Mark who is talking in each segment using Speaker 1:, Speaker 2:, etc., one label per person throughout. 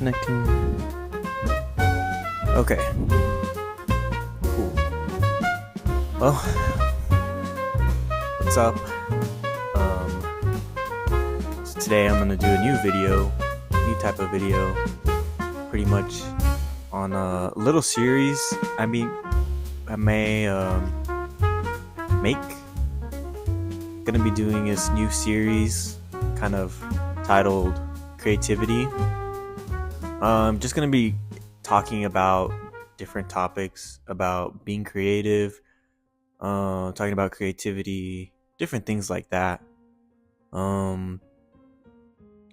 Speaker 1: Connecting. Okay. Cool. Well, what's up? So today I'm gonna do a new video, new type of video, pretty much on a little series. I may make. Gonna be doing this new series, kind of titled Creativity. Just gonna be talking about different topics about being creative, talking about creativity, different things like that.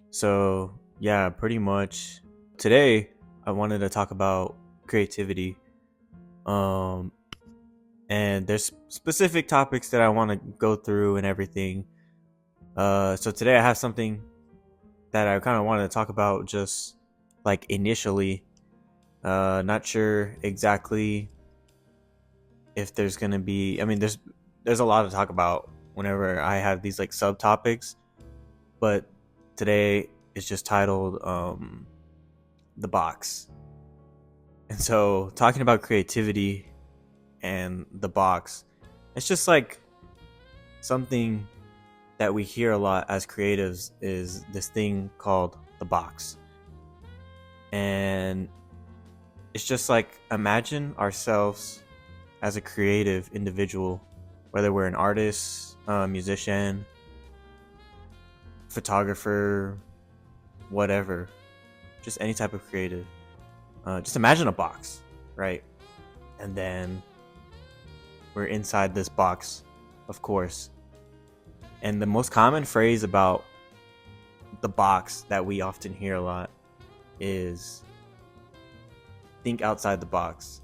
Speaker 1: So yeah, pretty much today I wanted to talk about creativity. And there's specific topics that I want to go through and everything. So today I have something that I kind of wanted to talk about just like initially. Not sure exactly if there's gonna be. I mean, there's a lot to talk about whenever I have these like subtopics, but today is just titled the box. And so talking about creativity and the box, it's just like something that we hear a lot as creatives is this thing called the box. And it's just like, imagine ourselves as a creative individual, whether we're an artist, musician, photographer, whatever, just any type of creative. Just imagine a box, right? And then we're inside this box, of course. And the most common phrase about the box that we often hear a lot is think outside the box.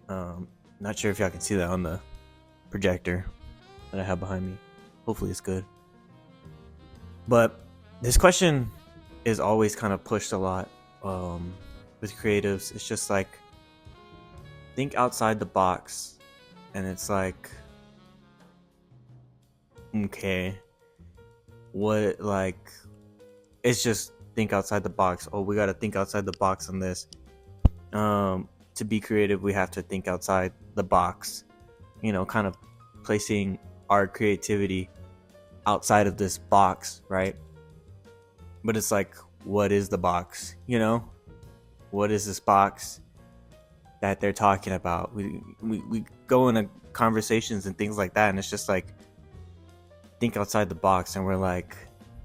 Speaker 1: Not sure if y'all can see that on the projector that I have behind me. Hopefully it's good. But this question is always kind of pushed a lot with creatives. It's just like, think outside the box. And it's like, okay, what, like, it's just think outside the box. Oh, we got to think outside the box on this. To be creative, we have to think outside the box, kind of placing our creativity outside of this box, right? But it's like, what is the box? What is this box that they're talking about? We go into conversations and things like that, and it's just like, think outside the box, and we're like,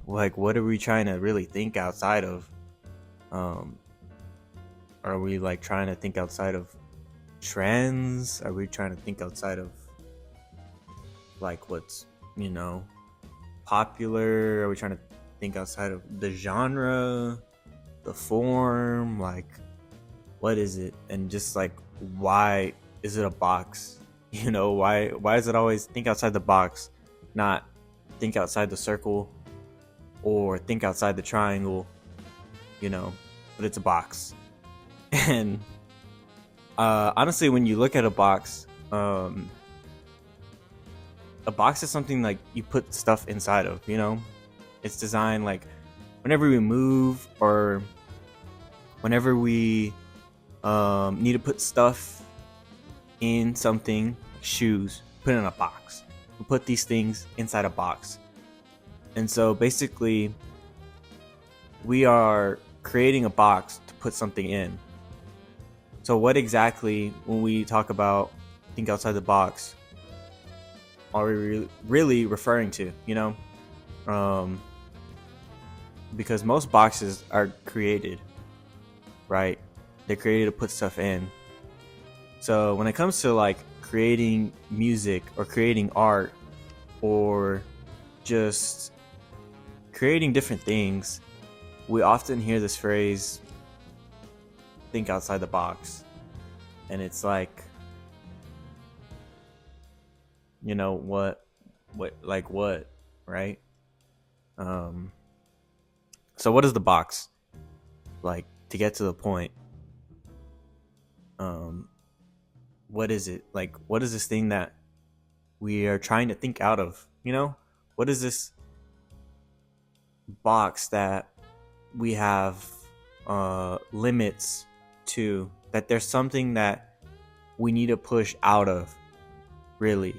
Speaker 1: what are we trying to really think outside of? Are we like trying to think outside of trends? Are we trying to think outside of like what's popular? Are we trying to think outside of the genre, the form? Like, what is it? And just like, why is it a box? Why is it always think outside the box, not think outside the circle or think outside the triangle? But it's a box. And honestly, when you look at a box is something like you put stuff inside of. It's designed like whenever we move or whenever we need to put stuff in something, shoes, put it in a box. We put these things inside a box. And so basically, we are creating a box to put something in. So what exactly, when we talk about think outside the box, are we really referring to, because most boxes are created, right? They're created to put stuff in. So when it comes to like creating music or creating art or just creating different things, we often hear this phrase, think outside the box. And it's like, what, right? So what is the box? Like, to get to the point, what is it? Like, what is this thing that we are trying to think out of? What is this box that we have limits to, that there's something that we need to push out of, really.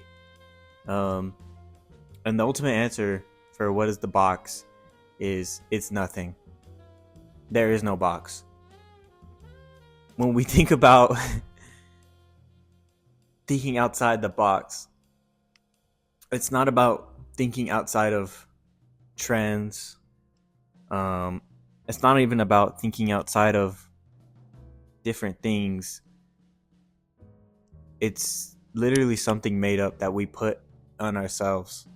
Speaker 1: And the ultimate answer for what is the box is it's nothing. There is no box. When we think about thinking outside the box, it's not about thinking outside of trends. It's not even about thinking outside of different things. It's literally something made up that we put on ourselves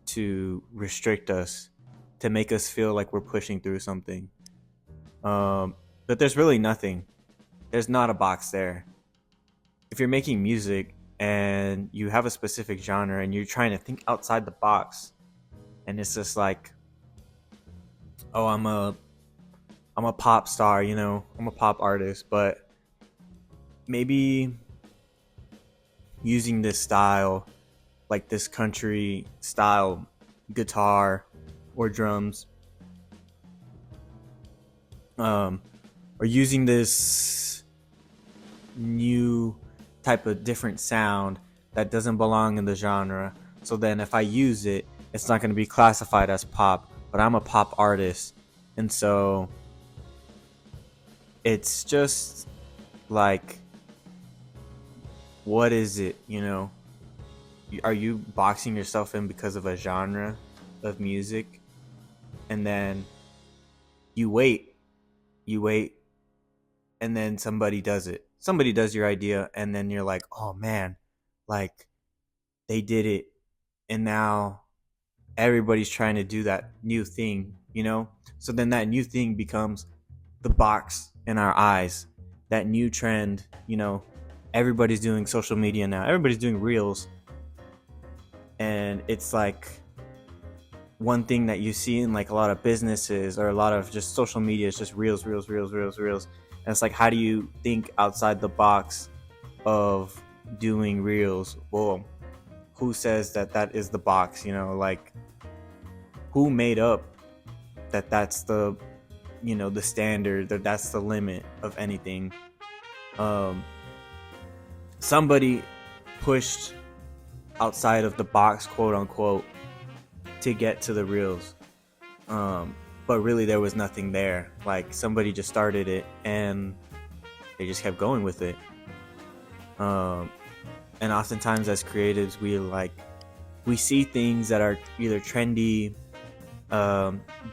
Speaker 1: to restrict us, to make us feel like we're pushing through something. But there's really nothing. There's not a box there. If you're making music and you have a specific genre and you're trying to think outside the box, and it's just like, oh, I'm a pop star, you know, I'm a pop artist, but maybe using this style, like this country style guitar or drums, or using this new type of different sound that doesn't belong in the genre. So then if I use it, it's not going to be classified as pop, but I'm a pop artist. And so it's just like, what is it, you know? Are you boxing yourself in because of a genre of music? And then you wait, and then somebody does it. Somebody does your idea, and then you're like, oh man, like they did it, and now everybody's trying to do that new thing, you know? So then that new thing becomes the box in our eyes, that new trend, you know? Everybody's doing social media now. Everybody's doing reels. And it's like one thing that you see in like a lot of businesses or a lot of just social media is just reels. And it's like, how do you think outside the box of doing reels? Well, who says that that is the box, you know? Like, who made up that that's the, you know, the standard, that that's the limit of anything? Somebody pushed outside of the box, quote unquote, to get to the reels. But really there was nothing there. Like, somebody just started it and they just kept going with it. And oftentimes as creatives, we see things that are either trendy,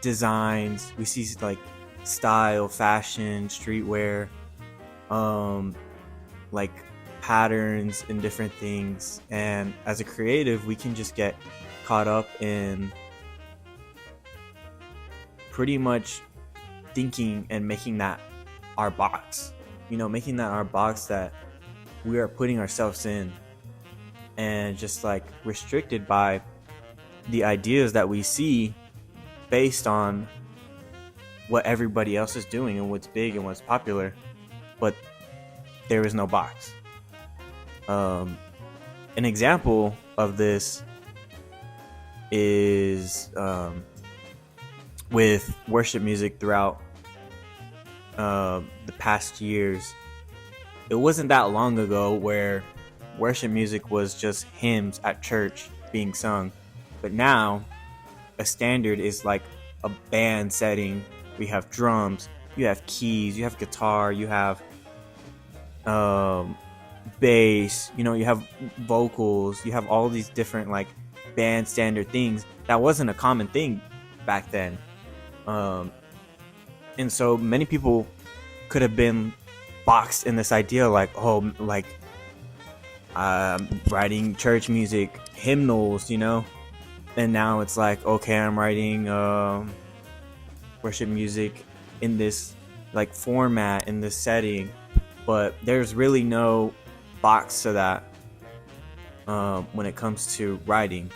Speaker 1: designs, we see like style, fashion, streetwear, like patterns and different things. And as a creative, we can just get caught up in pretty much thinking and making that our box, you know, making that our box that we are putting ourselves in, and just like restricted by the ideas that we see based on what everybody else is doing and what's big and what's popular. But there is no box. An example of this is with worship music throughout the past years. It wasn't that long ago where worship music was just hymns at church being sung, but now a standard is like a band setting. We have drums, you have keys, you have guitar, you have bass, you know, you have vocals, you have all these different like band standard things that wasn't a common thing back then. And so many people could have been boxed in this idea like, oh, like writing church music, hymnals, you know. And now it's like, okay, I'm writing worship music in this like format, in this setting, but there's really no box to that when it comes to writing,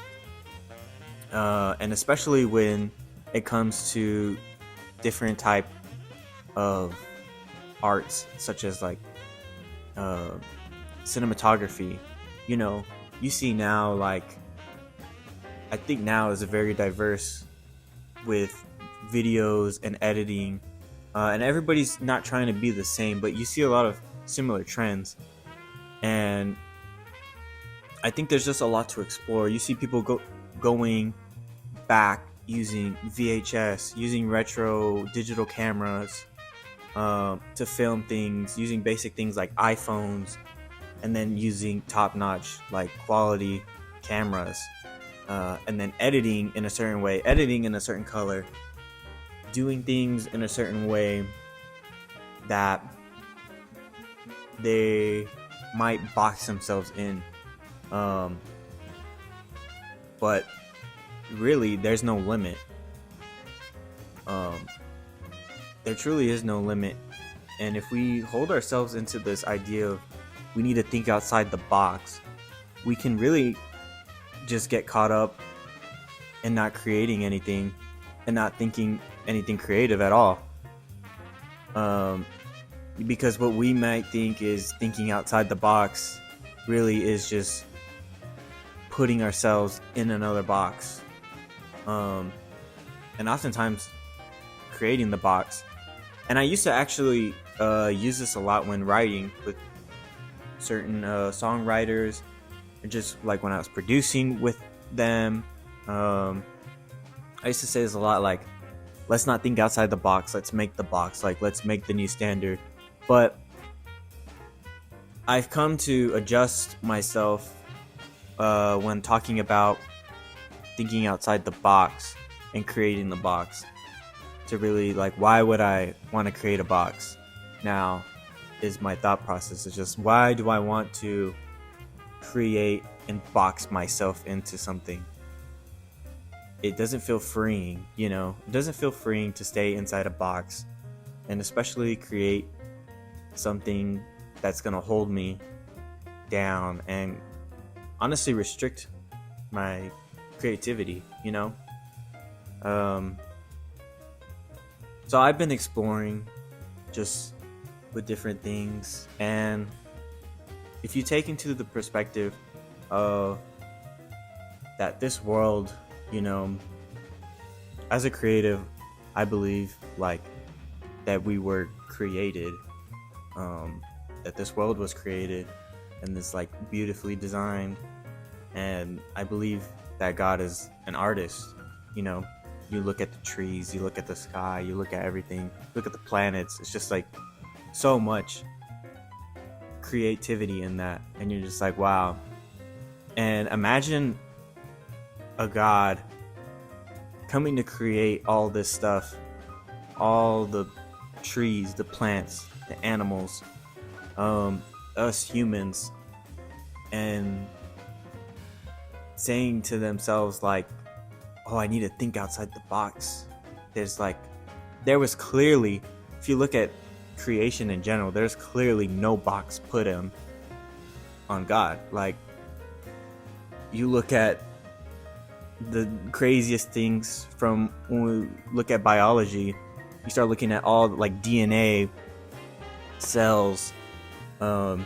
Speaker 1: and especially when it comes to different type of arts, such as like cinematography. You know, you see now, like, I think now is a very diverse with videos and editing and everybody's not trying to be the same, but you see a lot of similar trends, and I think there's just a lot to explore. You see people going back using VHS, using retro digital cameras to film things, using basic things like iPhones, and then using top-notch like quality cameras, and then editing in a certain way, editing in a certain color, doing things in a certain way that they might box themselves in. Um, but really, there's no limit. Um, there truly is no limit. And if we hold ourselves into this idea of we need to think outside the box, we can really just get caught up in not creating anything and not thinking anything creative at all. Because what we might think is thinking outside the box really is just putting ourselves in another box. And oftentimes creating the box. And I used to actually use this a lot when writing with certain songwriters, or just like when I was producing with them. I used to say this a lot, like, let's not think outside the box, let's make the box, like, let's make the new standard. But I've come to adjust myself when talking about thinking outside the box and creating the box, to really, like, why would I want to create a box now is my thought process. Is just, why do I want to create and box myself into something? It doesn't feel freeing, you know? It doesn't feel freeing to stay inside a box, and especially create something that's gonna hold me down and honestly restrict my creativity, you know? So I've been exploring just with different things, and if you take into the perspective of that this world, you know, as a creative, I believe like that we were created, that this world was created and this like beautifully designed, and I believe that God is an artist. You know, you look at the trees, you look at the sky, you look at everything, look at the planets. It's just like so much creativity in that, and you're just like, wow. And imagine a God coming to create all this stuff, all the trees, the plants, the animals, us humans, and saying to themselves like, oh, I need to think outside the box. There was clearly, if you look at creation in general, there's clearly no box put on God. Like, you look at the craziest things from when we look at biology, you start looking at all like DNA, cells, the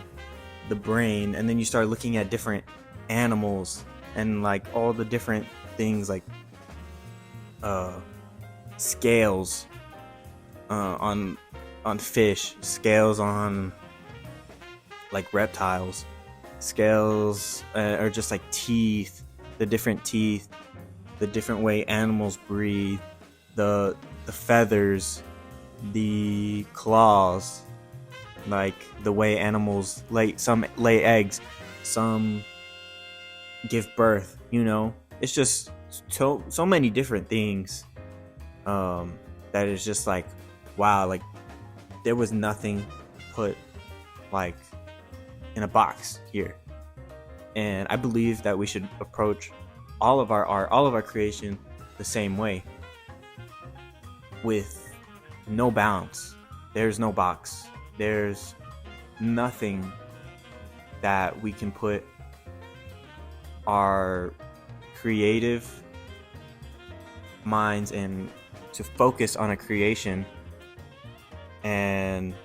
Speaker 1: brain, and then you start looking at different animals and like all the different things like scales on fish, scales on like reptiles, scales or just like teeth, the different way animals breathe, the feathers, the claws, like the way animals some lay eggs, some give birth, you know. It's just so many different things that is just like, wow, like there was nothing put like in a box here. And I believe that we should approach all of our art, all of our creation the same way, with no bounds. There's no box. There's nothing that we can put our creative minds in to focus on a creation. And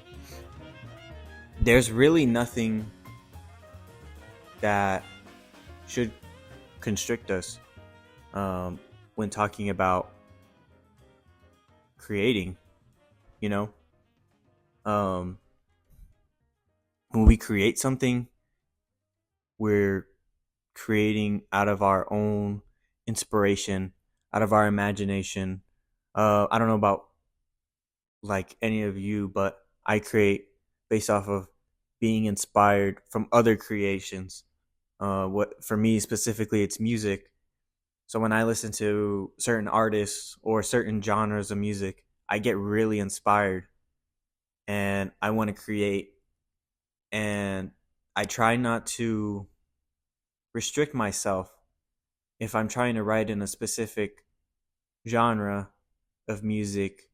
Speaker 1: there's really nothing that should constrict us when talking about creating. you know. um when we create something, we're creating out of our own inspiration, out of our imagination. I don't know about like any of you, but I create based off of being inspired from other creations. What for me specifically, it's music. So when I listen to certain artists or certain genres of music, I get really inspired and I want to create. And I try not to restrict myself if I'm trying to write in a specific genre of music.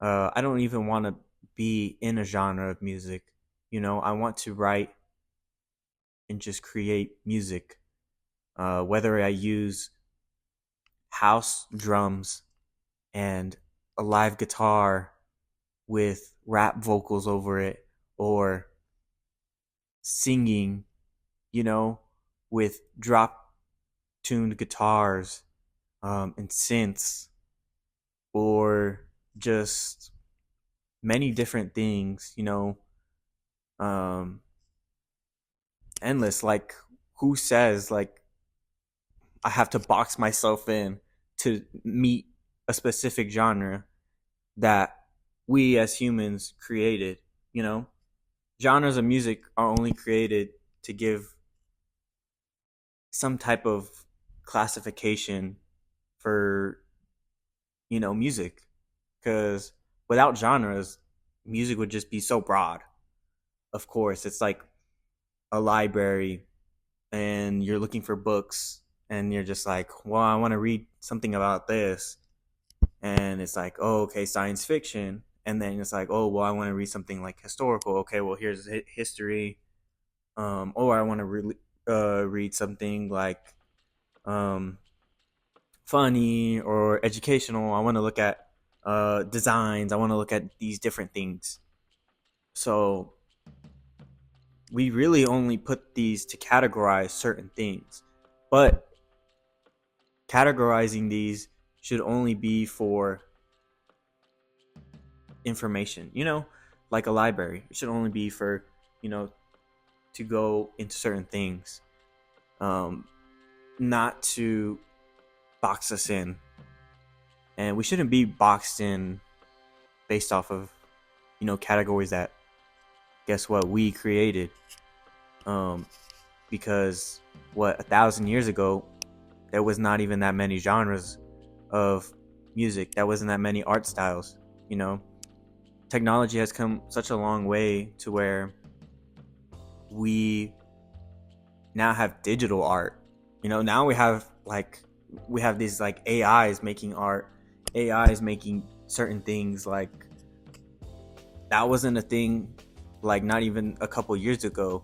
Speaker 1: I don't even want to be in a genre of music. I want to write and just create music. Whether I use house drums and a live guitar with rap vocals over it, or singing, you know, with drop tuned guitars and synths, or just many different things, um, endless. Like, who says, like, I have to box myself in to meet a specific genre that we as humans created, you know? Genres of music are only created to give some type of classification for, music. Because without genres, music would just be so broad. Of course, it's like a library and you're looking for books and you're just like, well, I want to read something about this. And it's like, oh, okay, science fiction. And then it's like, oh, well, I want to read something like historical. Okay, well, here's history. Or I want to read something like um, funny or educational. I want to look at designs. I want to look at these different things. So we really only put these to categorize certain things. But categorizing these should only be for information, like a library. It should only be for, you know, to go into certain things, not to box us in. And we shouldn't be boxed in based off of, categories that, guess what, we created. Um, because, 1,000 years ago, there was not even that many genres of music. That wasn't that many art styles, Technology has come such a long way to where we now have digital art. Now we have these like AIs making art, AIs making certain things. Like, that wasn't a thing like not even a couple years ago,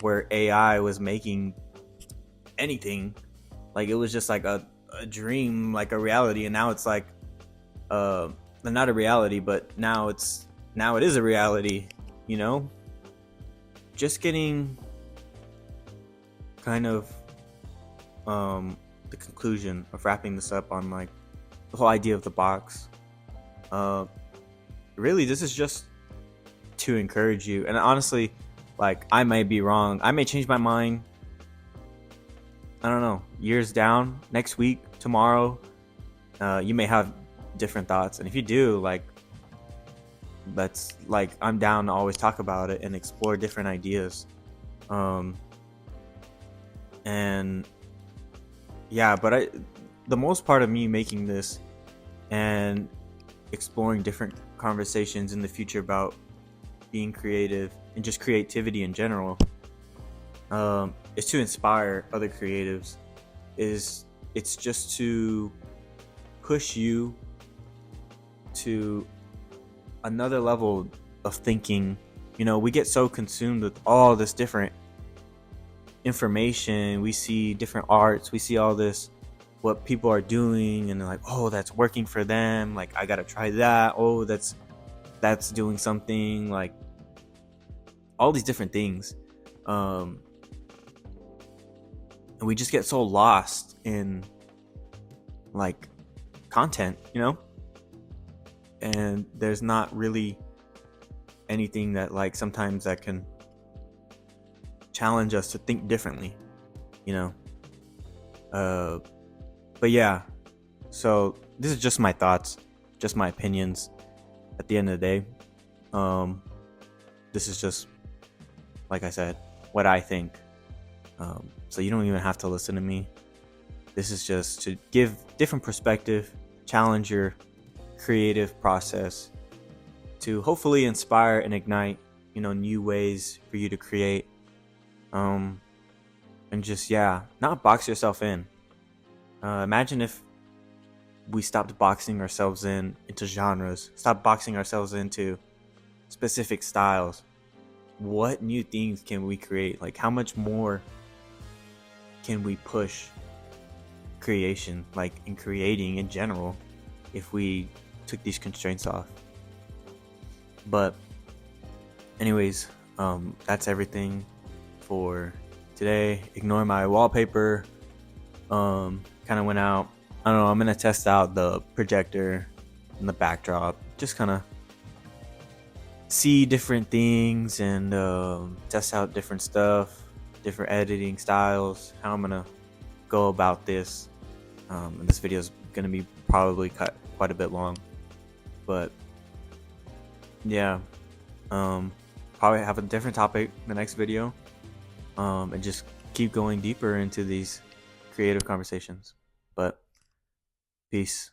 Speaker 1: where AI was making anything. Like, it was just like a dream, like a reality, and now it's like not a reality, but now it is a reality, just getting kind of the conclusion of wrapping this up on like the whole idea of the box. Really, this is just to encourage you. And honestly, like, I might be wrong. I may change my mind. I don't know. Years down, next week, tomorrow, you may have different thoughts. And if you do, like, that's like, I'm down to always talk about it and explore different ideas. And yeah, but the most part of me making this and exploring different conversations in the future about being creative and just creativity in general, is to inspire other creatives. It's just to push you to another level of thinking. We get so consumed with all this different information. We see different arts, we see all this, what people are doing, and they're like, oh, that's working for them, like, I gotta try that. Oh, that's doing something, like, all these different things. And we just get so lost in like content, and there's not really anything that like sometimes that can challenge us to think differently, you know. But yeah, so this is just my thoughts, just my opinions. At the end of the day, this is just, like I said, what I think. So you don't even have to listen to me. This is just to give different perspective, challenge your creative process, to hopefully inspire and ignite, new ways for you to create. And just, yeah, not box yourself in. Imagine if we stopped boxing ourselves into genres, stop boxing ourselves into specific styles. What new things can we create? Like, how much more can we push creation, like in creating in general, if we took these constraints off? But anyways, that's everything for today. Ignore my wallpaper. Kind of went out. I don't know. I'm gonna test out the projector and the backdrop. Just kind of see different things and test out different stuff, different editing styles. How I'm gonna go about this. And this video is gonna be probably cut quite a bit long, but yeah. Probably have a different topic in the next video. And just keep going deeper into these creative conversations. But peace.